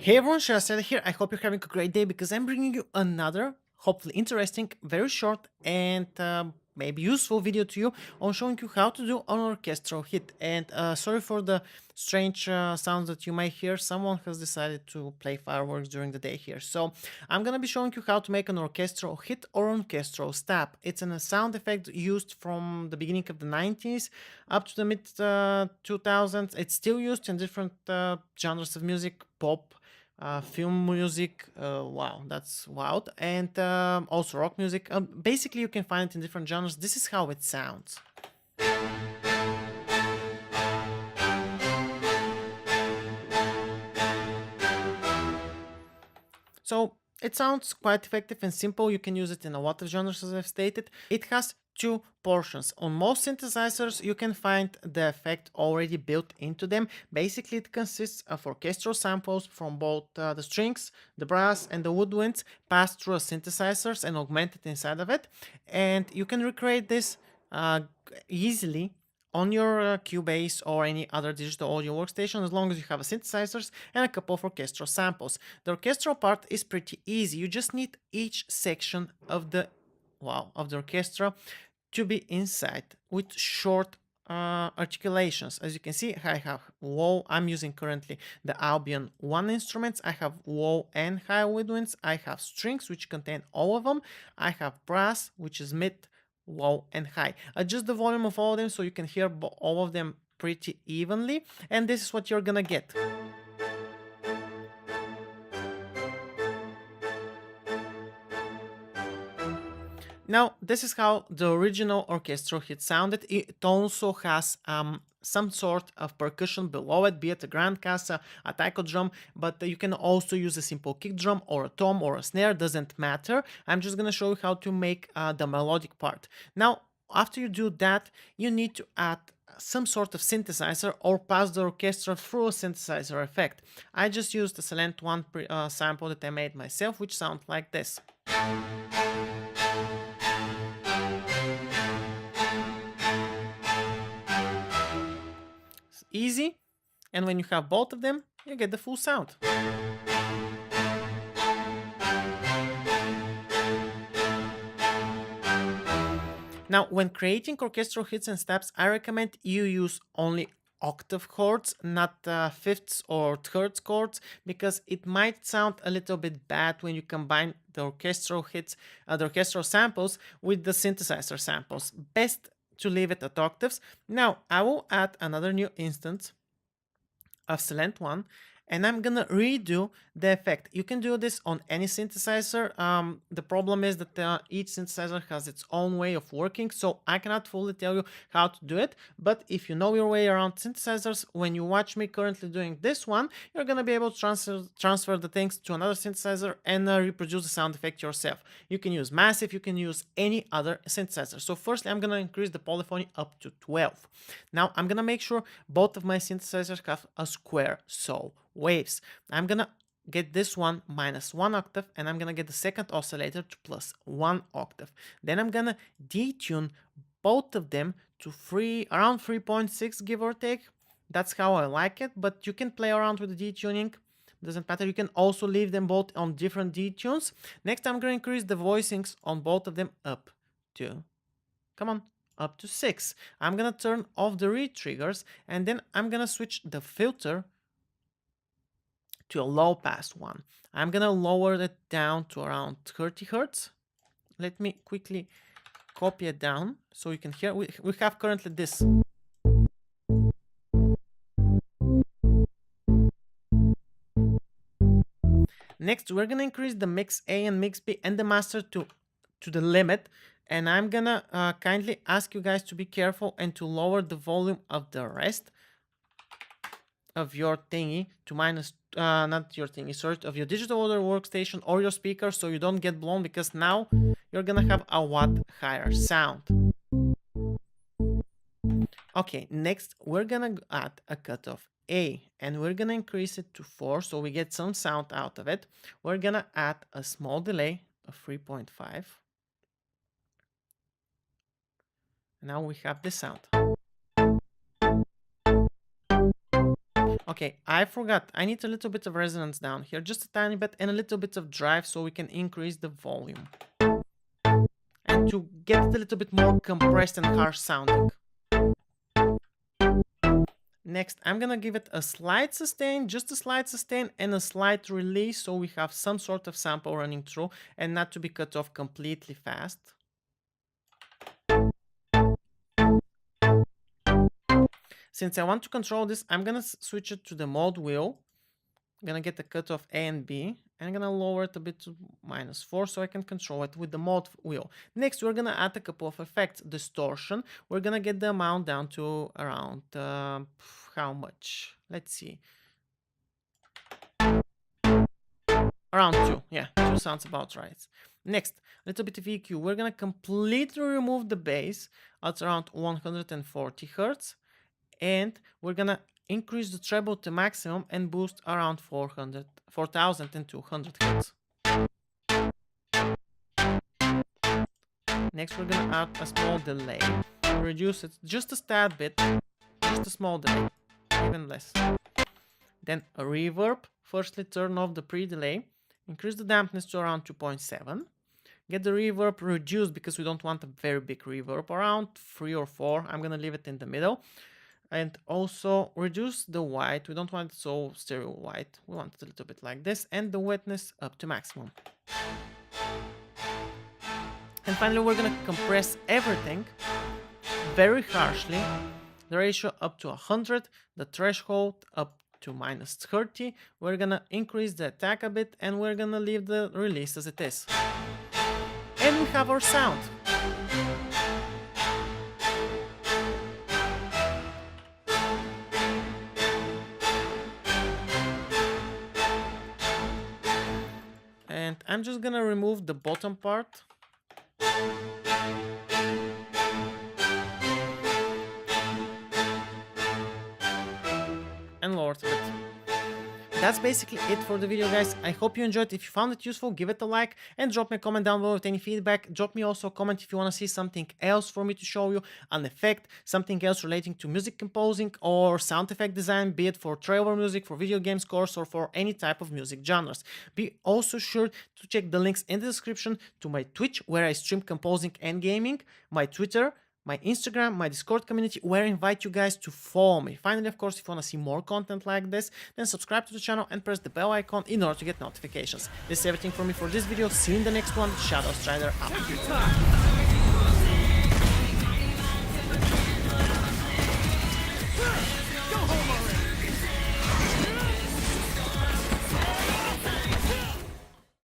Hey everyone, Shasta here. I hope you're having a great day because I'm bringing you another, hopefully interesting, very short and maybe useful video to you on showing you how to do an orchestral hit. And sorry for the strange sounds that you might hear. Someone has decided to play fireworks during the day here. So I'm going to be showing you how to make an orchestral hit or orchestral stab. It's a sound effect used from the beginning of the 90s up to the mid 2000s. It's still used in different genres of music, pop, film music, wow, that's wild, and also rock music. Basically, you can find it in different genres. This is how it sounds. So it sounds quite effective and simple. You can use it in a lot of genres, as I've stated. It has two portions. On most synthesizers, you can find the effect already built into them. Basically, it consists of orchestral samples from both the strings, the brass, and the woodwinds passed through a synthesizers and augmented inside of it. And you can recreate this easily on your Cubase or any other digital audio workstation as long as you have a synthesizers and a couple of orchestral samples. The orchestral part is pretty easy. You just need each section of the orchestra to be inside with short articulations. As you can see, I have low. I'm using currently the Albion 1 instruments. I have low and high woodwinds. I have strings, which contain all of them. I have brass, which is mid, low, and high. Adjust the volume of all of them so you can hear all of them pretty evenly. And this is what you're gonna get. Now, this is how the original orchestral hit sounded. It also has some sort of percussion below it, be it a grand cassa, a taiko drum, but you can also use a simple kick drum or a tom or a snare, doesn't matter. I'm just gonna show you how to make the melodic part. Now, after you do that, you need to add some sort of synthesizer or pass the orchestra through a synthesizer effect. I just used the Silent One sample that I made myself, which sounds like this. Easy, and when you have both of them, you get the full sound. Now, when creating orchestral hits and stabs, I recommend you use only octave chords, not fifths or thirds chords, because it might sound a little bit bad when you combine the orchestral hits, the orchestral samples with the synthesizer samples. Best to leave it at octaves. Now, I will add another new instance of Silent One, and I'm gonna redo the effect. You can do this on any synthesizer. The problem is that each synthesizer has its own way of working, so I cannot fully tell you how to do it. But if you know your way around synthesizers, when you watch me currently doing this one, you're gonna be able to transfer the things to another synthesizer and reproduce the sound effect yourself. You can use Massive, you can use any other synthesizer. So firstly, I'm gonna increase the polyphony up to 12. Now I'm gonna make sure both of my synthesizers have a square, so waves. I'm gonna get this one minus 1 octave, and I'm gonna get the second oscillator to plus 1 octave. Then I'm gonna detune both of them to around 3.6, give or take. That's how I like it, but you can play around with the detuning. Doesn't matter. You can also leave them both on different detunes. Next, I'm gonna increase the voicings on both of them up to, come on, up to 6. I'm gonna turn off the read triggers, and then I'm gonna switch the filter to a low pass one. I'm gonna lower it down to around 30 hertz. Let me quickly copy it down so you can hear. We have currently this. Next, we're gonna increase the mix A and mix B and the master to the limit. And I'm gonna kindly ask you guys to be careful and to lower the volume of the rest of your thingy to minus, not your thingy, sorry, of your digital audio workstation or your speaker, so you don't get blown, because now you're gonna have a watt higher sound. Okay, next we're gonna add a cut of A, and we're gonna increase it to 4 so we get some sound out of it. We're gonna add a small delay of 3.5. Now we have the sound. Okay, I forgot. I need a little bit of resonance down here, just a tiny bit, and a little bit of drive so we can increase the volume. And to get it a little bit more compressed and harsh sounding. Next, I'm gonna give it a slight sustain, just a slight sustain, and a slight release so we have some sort of sample running through and not to be cut off completely fast. Since I want to control this, I'm gonna switch it to the mode wheel. I'm gonna get the cutoff A and B, and I'm gonna lower it a bit to -4 so I can control it with the mode wheel. Next, we're gonna add a couple of effects. Distortion, we're gonna get the amount down to around, how much? Let's see. Around 2, yeah, 2 sounds about right. Next, a little bit of EQ. We're gonna completely remove the bass at around 140 Hertz, and we're gonna increase the treble to maximum and boost around 4200 Hertz. Next, we're gonna add a small delay. Reduce it just a tad bit, just a small delay, even less. Then a reverb. Firstly, turn off the pre-delay. Increase the dampness to around 2.7. Get the reverb reduced because we don't want a very big reverb, around 3 or 4. I'm gonna leave it in the middle. And also reduce the white. We don't want it so stereo white. We want it a little bit like this. And the wetness up to maximum. And finally, we're gonna compress everything very harshly. The ratio up to 100. The threshold up to -30. We're gonna increase the attack a bit, and we're gonna leave the release as it is. And we have our sound. And I'm just gonna remove the bottom part. And lower it a bit. That's basically it for the video, guys. I hope you enjoyed. If you found it useful, give it a like and drop me a comment down below with any feedback. Drop me also a comment if you want to see something else for me to show you, an effect, something else relating to music composing or sound effect design, be it for trailer music, for video game scores, or for any type of music genres. Be also sure to check the links in the description to my Twitch, where I stream composing and gaming, my Twitter, my Instagram, my Discord community, where I invite you guys to follow me. Finally, of course, if you want to see more content like this, then subscribe to the channel and press the bell icon in order to get notifications. This is everything from me for this video. See you in the next one. Shadow Strider out.